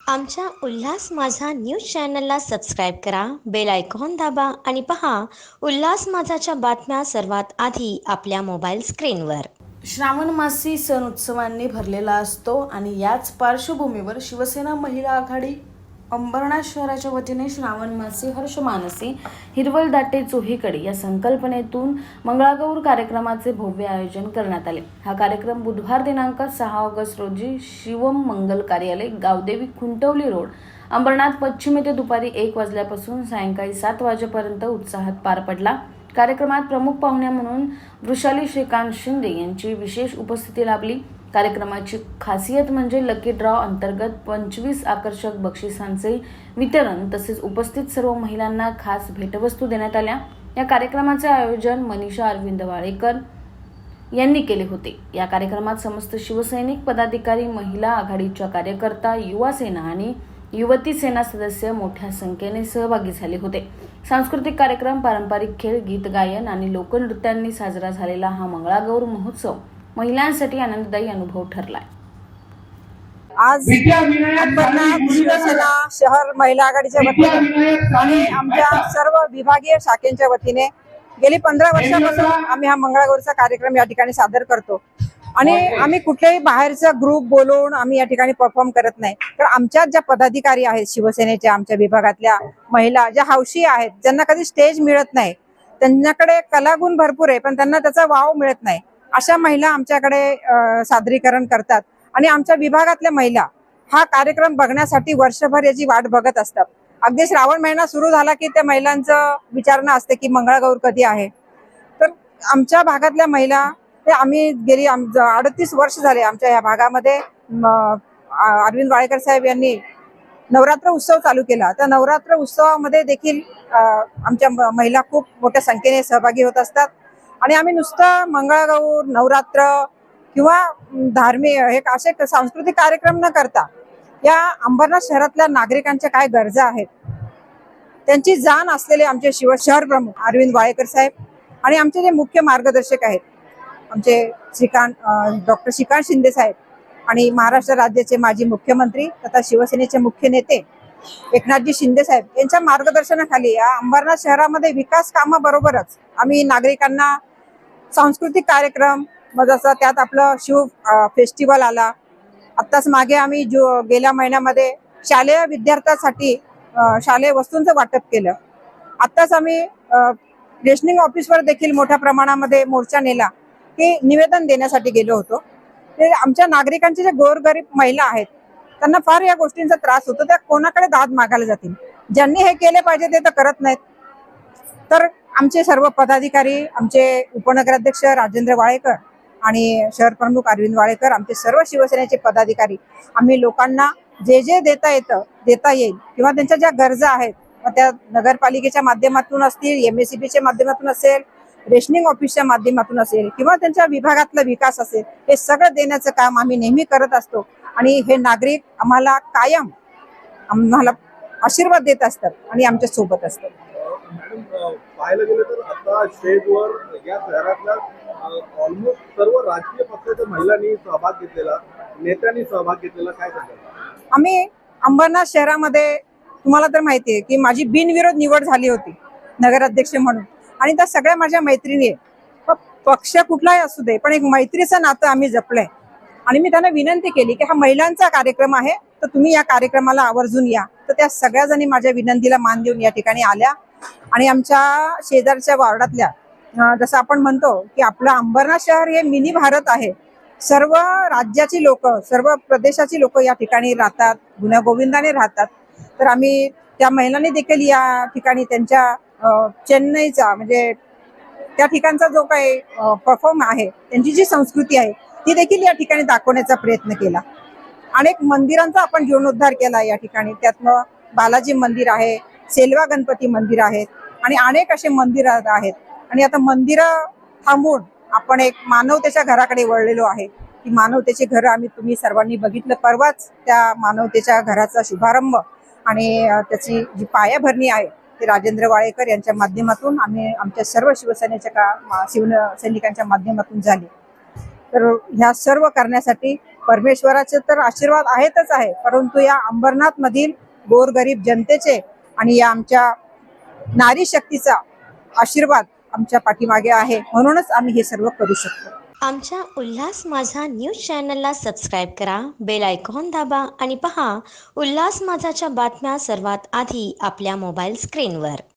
आमच्या उल्हास माझा न्यूज चॅनलला सबस्क्राईब करा, बेल आयकॉन दाबा आणि पहा उल्हास माझाच्या बातम्या सर्वात आधी आपल्या मोबाईल स्क्रीनवर। श्रावण मासी सण उत्सवांनी भरलेला असतो आणि याच पार्श्वभूमीवर शिवसेना महिला आघाडी अंबरनाथ शहराच्या वतीने श्रावण मासी हर्ष मानसी हिरवळ दाटे चोहीकडे या संकल्पनेतून मंगळागौर कार्यक्रमाचे भव्य आयोजन करण्यात आले। हा कार्यक्रम बुधवार दिनांक 6 ऑगस्ट रोजी शिवम मंगल कार्यालय, गावदेवी, खुंटवली रोड, अंबरनाथ पश्चिम येथे दुपारी 1 वाजल्यापासून सायंकाळी 7 वाजेपर्यंत उत्साहात पार पडला। कार्यक्रमात प्रमुख पाहुण्या म्हणून वृषाली श्रीकांत शिंदे यांची विशेष उपस्थिती लाभली। कार्यक्रमाची खासियत म्हणजे लकी ड्रॉ अंतर्गत 25 आकर्षक बक्षिसांचे वितरण तसेच उपस्थित सर्व महिलांना खास भेटवस्तू देण्यात आल्या। या कार्यक्रमाचे आयोजन मनीषा अरविंद वाळेकर यांनी केले होते। या कार्यक्रमात समस्त शिवसैनिक पदाधिकारी, महिला आघाडीच्या कार्यकर्ता, युवा सेना आणि युवती सेना सदस्य मोठ्या संख्येने सहभागी झाले होते। सांस्कृतिक कार्यक्रम, पारंपरिक खेळ, गीत गायन आणि लोकनृत्यांनी साजरा झालेला हा मंगळागौर महोत्सव महिलांसाठी आनंददायी अनुभव ठरला। आज अंबरनाथ शिवसेना शहर महिला आघाडीच्या वतीने आणि आमच्या सर्व विभागीय शाखेच्या वतीने गेली 15 वर्षापासून आम्ही हा मंगळागौरचा कार्यक्रम या ठिकाणी सादर करतो आणि आम्ही कुठल्याही बाहेरचा ग्रुप बोलवून आम्ही या ठिकाणी परफॉर्म करत नाही। तर आमच्यात ज्या पदाधिकारी आहेत शिवसेनेच्या, आमच्या विभागातल्या महिला ज्या हौशी आहेत, ज्यांना कधी स्टेज मिळत नाही, त्यांच्याकडे कलागुण भरपूर आहे पण त्यांना त्याचा वाव मिळत नाही, अशा महिला आमच्याकडे सादरीकरण करतात आणि आमच्या विभागातल्या महिला हा कार्यक्रम बघण्यासाठी वर्षभर याची वाट बघत असतात। अगदी श्रावण महिना सुरू झाला की त्या महिलांचं विचारणं असते की मंगळागौर कधी आहे। तर आमच्या भागातल्या महिला ते आम्ही गेली 38 वर्ष झाले आमच्या या भागामध्ये अरविंद वाळेकर साहेब यांनी नवरात्र उत्सव चालू केला। त्या नवरात्र उत्सवामध्ये देखील आमच्या महिला खूप मोठ्या संख्येने सहभागी होत असतात आणि आम्ही नुसतं मंगळागौर, नवरात्र किंवा धार्मिक हे असे सांस्कृतिक कार्यक्रम न करता या अंबरनाथ शहरातल्या नागरिकांच्या काय गरजा आहेत त्यांची जाण असलेले आमचे शहर प्रमुख अरविंद वाळेकर साहेब आणि आमचे जे मुख्य मार्गदर्शक आहेत आमचे डॉक्टर श्रीकांत शिंदे साहेब आणि महाराष्ट्र राज्याचे माजी मुख्यमंत्री तथा शिवसेनेचे मुख्य नेते एकनाथजी शिंदे साहेब यांच्या मार्गदर्शनाखाली या अंबरनाथ शहरामध्ये विकास कामाबरोबरच आम्ही नागरिकांना सांस्कृतिक कार्यक्रम, जसं त्यात आपलं शिव फेस्टिवल आला, आत्ताच मागे आम्ही गेल्या महिन्यामध्ये शालेय विद्यार्थ्यांसाठी शालेय वस्तूंचं वाटप केलं। आत्ताच आम्ही रेशनिंग ऑफिसवर देखील मोठ्या प्रमाणामध्ये मोर्चा नेला की निवेदन देण्यासाठी गेलो होतो। ते आमच्या नागरिकांचे जे गोरगरीब महिला आहेत त्यांना फार या गोष्टींचा त्रास होतो, त्या कोणाकडे दाद मागायला जातील, ज्यांनी हे केले पाहिजे ते तर करत नाहीत। तर आमचे सर्व पदाधिकारी, आमचे उपनगराध्यक्ष राजेंद्र वाळेकर आणि शहर प्रमुख अरविंद वाळेकर, आमचे सर्व शिवसेनेचे पदाधिकारी आम्ही लोकांना जे जे देता येईल किंवा त्यांच्या ज्या गरजा आहेत त्या नगरपालिकेच्या माध्यमातून असतील, MSCBच्या माध्यमातून असेल, रेशनिंग ऑफिसच्या माध्यमातून असेल किंवा त्यांच्या विभागातला विकास असेल, हे सगळं देण्याचं काम आम्ही नेहमी करत असतो आणि हे नागरिक आम्हाला कायम आशीर्वाद देत असतात आणि आमच्या सोबत असतात। मॅडम, पाहायला गेलं तर आता स्टेजवर या शहरातल्या ऑलमोस्ट सर्व राजकीय पक्षाच्या महिलांनी सहभाग घेतलेला, नेत्यांनी सहभाग घेतलेला, काय सांगाल? आम्ही अंबरनाथ शहरामध्ये तुम्हाला तर माहिती आहे की माझी बिनविरोध निवड झाली होती नगराध्यक्ष म्हणून आणि त्या सगळ्या माझ्या मैत्रिणी पक्ष कुठलाही असू दे पण एक मैत्रीचं नातं आम्ही जपलंय आणि मी त्यांना विनंती केली की हा महिलांचा कार्यक्रम आहे तर तुम्ही या कार्यक्रमाला आवर्जून या। तर त्या सगळ्या जणी माझ्या विनंतीला मान देऊन या ठिकाणी आल्या आणि आमच्या शेजारच्या वार्डातल्या जसं आपण म्हणतो की आपलं अंबरनाथ शहर हे मिनी भारत आहे, सर्व राज्याची लोक, सर्व प्रदेशाची लोक या ठिकाणी राहतात, गुण्यागोविंदाने राहतात। तर आम्ही त्या महिलांनी देखील या ठिकाणी त्यांच्या चेन्नईचा म्हणजे त्या ठिकाणचा जो काही परफॉर्म आहे, त्यांची जी संस्कृती आहे ती देखील या ठिकाणी दाखवण्याचा प्रयत्न केला। अनेक मंदिरांचा आपण जीर्णोद्धार केला या ठिकाणी, त्यातनं बालाजी मंदिर आहे, सेल्वा गणपती मंदिर आहेत आणि अनेक असे मंदिर आहेत आणि आता मंदिरं थांबून आपण एक मानवतेच्या घराकडे वळलेलो आहे की मानवतेचे घर आम्ही तुम्ही सर्वांनी बघितलं, परवाच त्या मानवतेच्या घराचा शुभारंभ आणि त्याची जी पायाभरणी आहे ते राजेंद्र वाळेकर यांच्या माध्यमातून आम्ही आमच्या सर्व शिवसैनिकांच्या माध्यमातून झाली। तर ह्या सर्व करण्यासाठी परमेश्वराचे तर आशीर्वाद आहेतच आहे, परंतु या अंबरनाथ मधील गोरगरीब जनतेचे आणि या आमच्या नारी शक्तीचा आशीर्वाद आमच्या पाठीमागे आहे, म्हणूनच आम्ही हे सर्व करू शकतो. आमच्या उल्हास माझा न्यूज चॅनलला सबस्क्राईब करा, बेल आयकॉन दाबा आणि पहा उल्हास माझाच्या बातम्या सर्वात आधी आपल्या मोबाईल स्क्रीनवर.